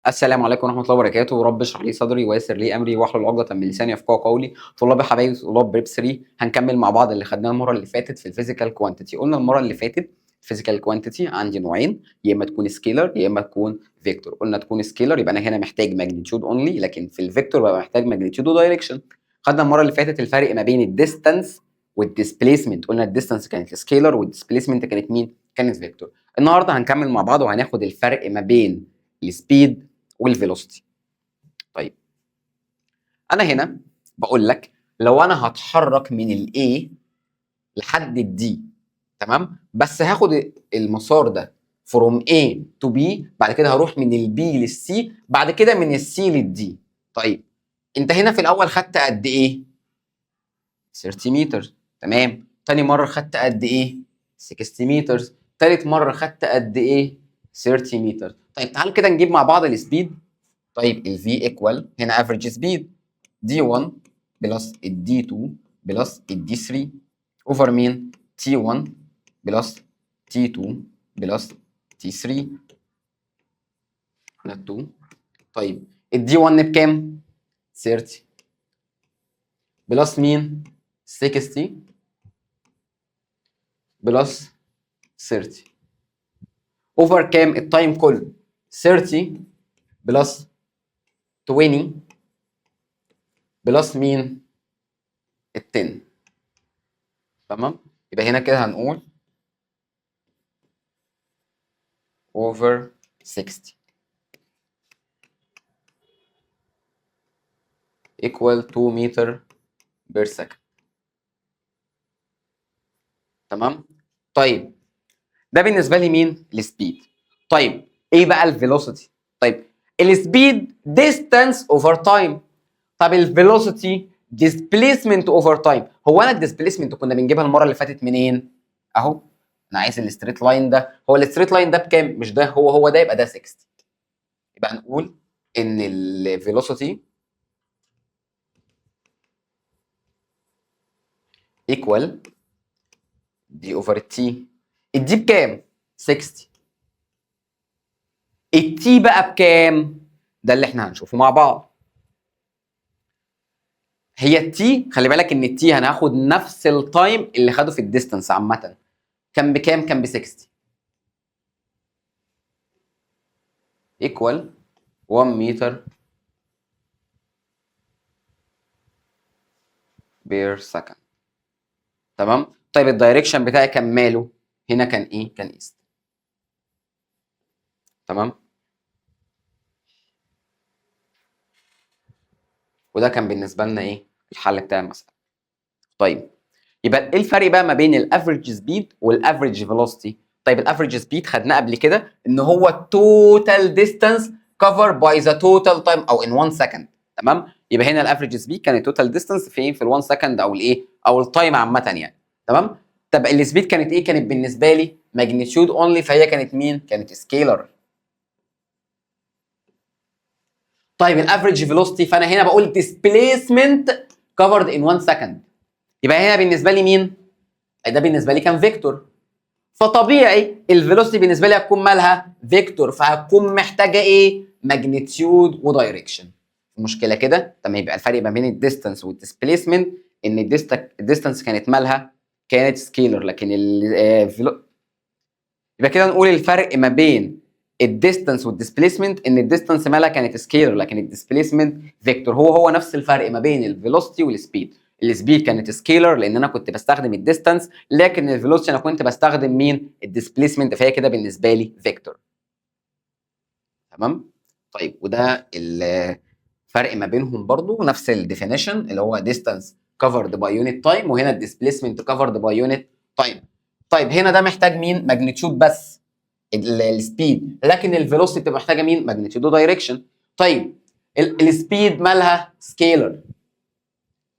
السلام عليكم ورحمة الله وبركاته، رب اشرح لي صدري ويسر لي أمري واحلل عقدة من لساني يفقهوا قولي. طلاب حبايبي طلاب بريب 3 هنكمل مع بعض اللي خدناه المرة اللي فاتت في الفيزيكال كوانتيتي. قلنا المرة اللي فاتت الفيزيكال كوانتيتي عندي نوعين، يا إما تكون سكيلر يا إما تكون فيكتور. قلنا تكون سكيلر يبقى أنا هنا محتاج ماجنتيود أونلي، لكن في الفيكتور ببقى محتاج ماجنتيود ودايركشن. خدنا المرة اللي فاتت الفرق ما بين الديستانس والديسبيسمنت، قلنا الديستانس كانت سكيلر والديسبيسمنت كانت مين؟ كانت فيكتور. النهارده هنكمل مع بعض وهناخد الفرق ما بين السبيد والفيلوسيتي. طيب انا هنا بقول لك لو انا هتحرك من الاي لحد الدي، تمام، بس هاخد المسار ده فروم A to B، بعد كده هروح من البي للسي، بعد كده من السي للدي. طيب انت هنا في الاول خدت قد ايه؟ 30 متر، تمام. تاني مره خدت قد ايه؟ 60 متر. تالت مره خدت قد ايه؟ 30 متر. طيب تعالوا كده نجيب مع بعض السبيد. طيب ال V ايكوال هنا افريج سبيد D1 بلس ال D2 بلس ال D3 اوفر مين؟ T1 بلس T2 بلس T3 على 2. طيب ال D1 بكام؟ 30 بلس مين؟ 60 بلس 30 اوفر كام؟ التايم كله 30 بلس 20 بلس مين؟ ال 10. تمام؟ يبقى هنا كده هنقول over 60 equal 2 meter per second. تمام؟ طيب ده بالنسبة لي مين؟ السبيد. طيب ايه بقى الفيلوسيتي؟ طيب السبيد distance over time. طب الفيلوسيتي displacement over time. هو انا الديسبيسمنت كنا بنجيبها المرة اللي فاتت منين؟ اهو انا عايز الستريت لاين ده، هو الستريت لاين ده بكام؟ مش ده هو ده، يبقى ده 60. يبقى هنقول ان الفيلوسيتي equal دي اوفر التي. الدي بكام؟ 60. التي بقى بكام؟ ده اللي احنا هنشوفه مع بعض. هي التي، خلي بالك ان التي هناخد نفس التايم اللي خده في الديستانس عامة. كان بكام؟ كان ب 60 ايكوال 1 متر بير سكند. تمام؟ طيب الدايركشن بتاعي كان ماله؟ هنا كان ايه؟ كان ايست. تمام؟ وده كان بالنسبة لنا ايه؟ الحل بتاع المسألة. طيب يبقى ايه الفرق بقى ما بين الافريج سبيد والافريج فيلوسيتي؟ طيب الافريج سبيد خدناه قبل كده ان هو التوتال ديستانس كفر باي ذا توتال تايم او ان 1 سكند. تمام؟ يبقى هنا الافريج سبيد كان التوتال ديستانس فين؟ في ال 1 سكند او الايه؟ او التايم عامه يعني. تمام؟ طب السبيد كانت ايه؟ كانت بالنسبه لي ماجنتيود اونلي، فهي كانت مين؟ كانت سكيلر. طيب الافريج فيلوسيتي، فانا هنا بقول ديسبيسمنت كفرد ان 1 سكند. يبقى هنا بالنسبه لي مين؟ ده بالنسبه لي كان فيكتور. فطبيعي الفيلوسيتي بالنسبه لي هتكون مالها؟ فيكتور، فهتكون محتاجه ايه؟ ماجنتيود ودايركشن. المشكله كده؟ تمام. يبقى الفرق ما بين الديستانس والديسبيسمنت ان الديستانس كانت مالها؟ كانت سكيلر، لكن يبقى كده نقول الفرق ما بين الديستانس والديسبيسمنت ان الديستانس مالها؟ كانت سكيلر، لكن الديسبيسمنت فيكتور. هو نفس الفرق ما بين الفيلوسيتي والسبيد. السبيد كانت سكيلر لان انا كنت بستخدم الديستانس، لكن الفيلوسيتي انا كنت بستخدم مين؟ الديسبيسمنت، فهي كده بالنسبه لي فيكتور. تمام؟ طيب وده الفرق ما بينهم برضو نفس الديفينيشن اللي هو ديستانس كفرد باي يونت تايم، وهنا الديسبيسمنت كفرد باي يونت تايم. طيب هنا ده محتاج مين؟ ماجنتيود بس السبيد، لكن الفيلوسيتي بتبقى محتاجه مين؟ ماجنتيود ودايركشن. طيب السبيد مالها؟ سكيلر.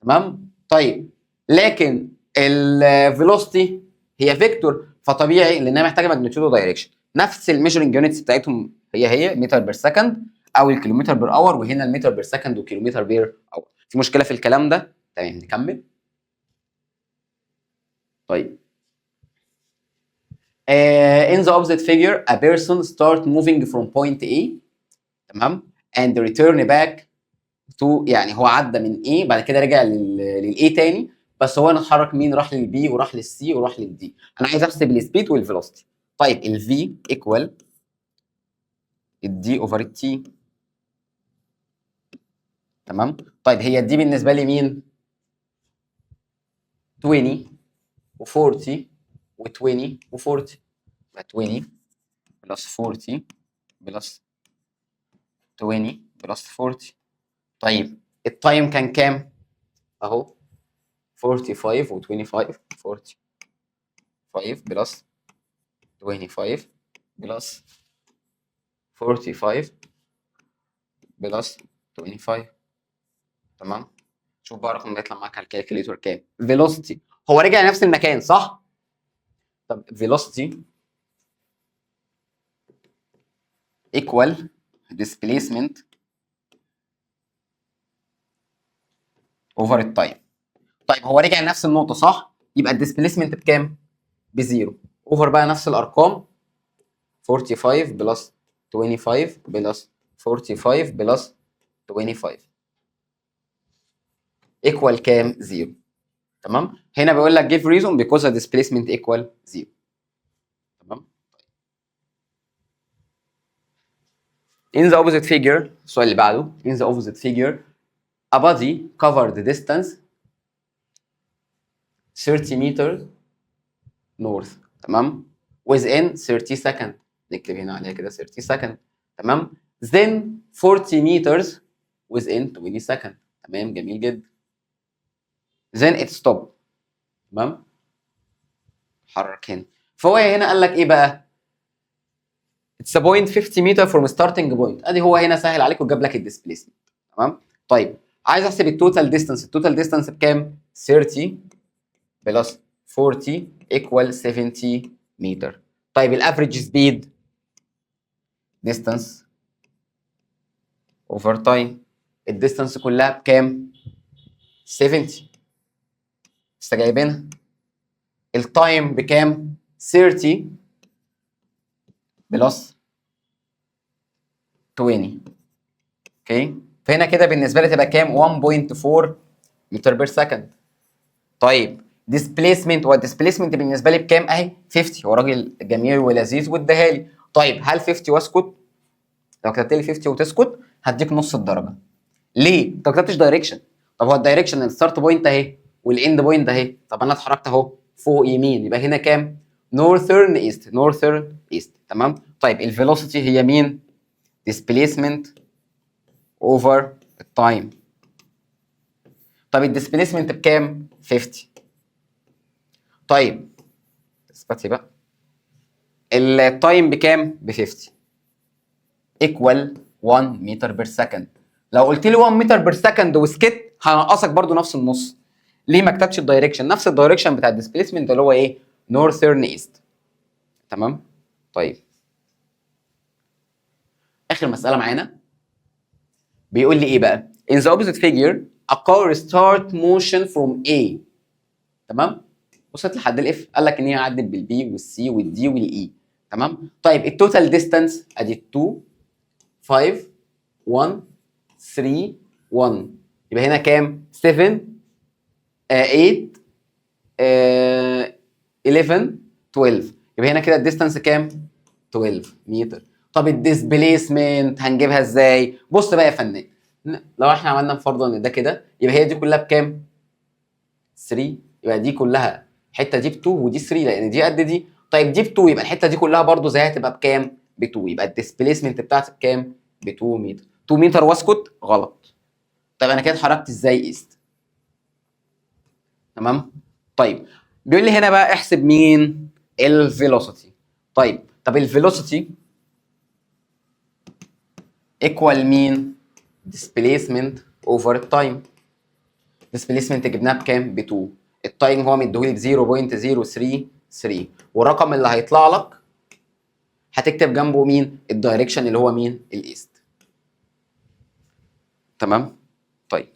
تمام؟ طيب لكن الفيلوسيتي هي فيكتور، فطبيعي لانها محتاجه ماجنتيود ودايركشن. نفس الميجرنج يونتس بتاعتهم هي متر بير سكند او الكيلومتر بير اور، وهنا المتر بير سكند والكيلومتر بير اور. في مشكله في الكلام ده؟ تمام نكمل. طيب in the opposite figure a person start moving from point A تمام and return back to، يعني هو عدى من A بعد كده رجع للA تاني، بس هو اتحرك مين؟ راح للB وراح للC وراح للD. انا عايز احسب السبيد والفيلوسيتي. طيب الV equal الD over الT. تمام. طيب هي الدي بالنسبه لي مين؟ 20 و40 و20 و40، يبقى 20 بلس 40 بلس 20 بلس 40. طيب التايم كان كام؟ اهو 45 و25، 45 بلس 25 بلس 45 بلس 25. تمام. شوف بقى الرقم ده يطلع معاك على الكالكوليتور كام. فيلوسيتي هو رجع نفس المكان صح؟ طب فيلوسيتي equal displacement over التايم. طيب هو رجع لنفس النقطه صح؟ يبقى الديسبيسمنت بكام؟ بزيرو. اوفر بقى نفس الارقام 45 بلس 25 بلس 45 بلس 25 ايكوال كام؟ زيرو. تمام. هنا بيقول لك give reason because the displacement equal زيرو. تمام. in the opposite figure، السؤال اللي بعده in the opposite figure a body covered the distance 30 meters north. تمام. within 30 second، نكتب هنا عليها كده 30 second. تمام. then 40 meters within 20 second. تمام جميل جدا. then it stop. تمام. حرك هنا. فهو هنا قال لك ايه بقى؟ it's a point 50 meter from starting point. ادي هو هنا سهل عليك وجاب لك الديسبيسمنت. تمام. طيب عايز احسب التوتال ديستانس. التوتال ديستانس بكام؟ 30 بلس 40 equal 70 متر. طيب الافريج سبيد distance over time، الديستانس كلها بكام؟ 70 لسه جايبينها. التايم بكام؟ 30 بلس 20. اوكي. فهنا كده بالنسبه لي تبقى كام؟ 1.4 متر بير سكند. طيب ديسبيسمنت، هو الديسبيسمنت بالنسبه لي بكام؟ اهي 50. هو راجل جميل ولذيذ واداها لي. طيب هل 50 واسكت؟ لو كتبت لي 50 وتسكت هديك نص الدرجه. ليه؟ انت ما كتبتش دايركشن. طب هو الدايركشن الستارت بوينت اهي والاند بوينت اهي. طب انا اتحركت اهو فوق يمين، يبقى هنا كام؟ نورثرن ايست، نورثرن ايست. تمام. طيب الفيلوسيتي هي مين؟ ديسبيسمنت اوفر التايم. طب الديسبيسمنت بكام؟ 50. طيب اثبتي بقى. التايم بكام؟ ب 50 ايكوال 1 متر بير سكند. لو قلت لي 1 متر بير سكند وسكت هنقصك برضو نفس النص. ليه ما كتبتش الدايركشن؟ نفس الدايركشن بتاع الديسبيسمنت اللي هو ايه؟ نورثرن ايست. تمام. طيب اخر مساله معانا بيقول لي ايه بقى؟ in the opposite figure a car start motion from A. تمام. وصلت لحد الاف، قال لك ان هي عدت بالبي والسي والدي والاي. تمام. طيب التوتال ديستانس ادي 2 5 1 3 1، يبقى هنا كام؟ 7 8 11 12، يبقى هنا كده الديستانس كام؟ 12 متر. طب الديسبيسمنت هنجيبها ازاي؟ بص بقى يا فنان، لو احنا عملنا فرضا ان ده كده، يبقى هي دي كلها بكام؟ 3، يبقى دي كلها الحته دي ب 2 ودي 3 لان دي قد دي. طيب دي ب 2 يبقى الحته دي كلها برضو زيها تبقى بكام؟ ب 2، يبقى الديسبيسمنت بتاعتي بكام؟ ب 2 متر. 2 متر واسكت؟ غلط. طيب انا كده اتحركت ازاي ايست؟ تمام. طيب بيقول لي هنا بقى احسب مين؟ الفيلوسيتي. طب الفيلوسيتي ايكوال مين؟ ديسبيسمنت اوفر التايم. ديسبيسمنت جبناها بكام؟ ب 2. التايم هو مديهولي ب 0.033، والرقم اللي هيطلع لك هتكتب جنبه مين؟ الدايركشن اللي هو مين؟ الايست. تمام. طيب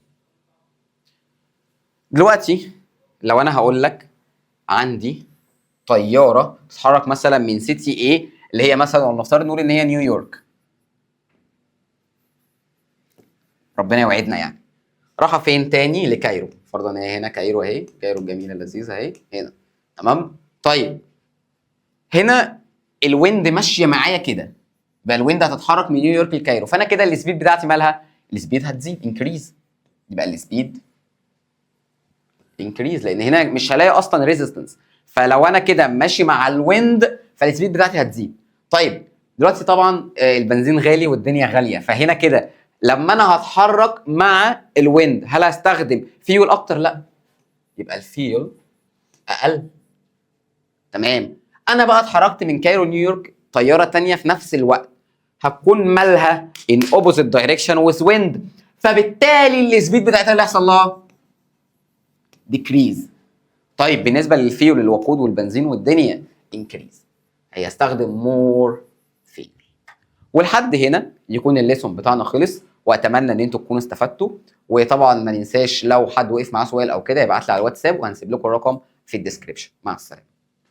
دلوقتي لو انا هقول لك عندي طياره تتحرك مثلا من سيتي A اللي هي مثلا ولنفترض نقول ان هي نيويورك. ربنا يوعدنا يعني. راحه فين تاني؟ لكايرو. فرضا ان هي هنا كايرو اهي، كايرو الجميله اللذيذه اهي هنا. تمام. طيب هنا الويند ماشيه معايا كده، يبقى الويند هتتحرك من نيويورك لكايرو، فانا كده السبيد بتاعتي مالها؟ السبيد هتزيد انكريز، يبقى السبيد انكريز، لان هنا مش هلاقي اصلا ريزيستنس، فلو انا كده ماشي مع الويند فالسبيد بتاعتي هتزيد. طيب دلوقتي طبعا البنزين غالي والدنيا غاليه، فهنا كده لما انا هتحرك مع الويند هل هستخدم فيول اكتر؟ لا، يبقى الفيول اقل. تمام. انا بقى اتحركت من كايرو نيويورك طياره تانية في نفس الوقت، هتكون مالها in opposite direction with wind، فبالتالي السبيد بتاعتها اللي هيحصل لها decrease. طيب بالنسبه للفيول الوقود والبنزين والدنيا increase، هيستخدم more fuel. ولحد هنا يكون الليسون بتاعنا خلص، واتمنى ان انتوا تكونوا استفدتوا. وطبعا ما ننساش لو حد وقف معاه سؤال او كده يبعت لي على الواتساب، وهنسيب لكم الرقم في الديسكربشن. مع السلامه.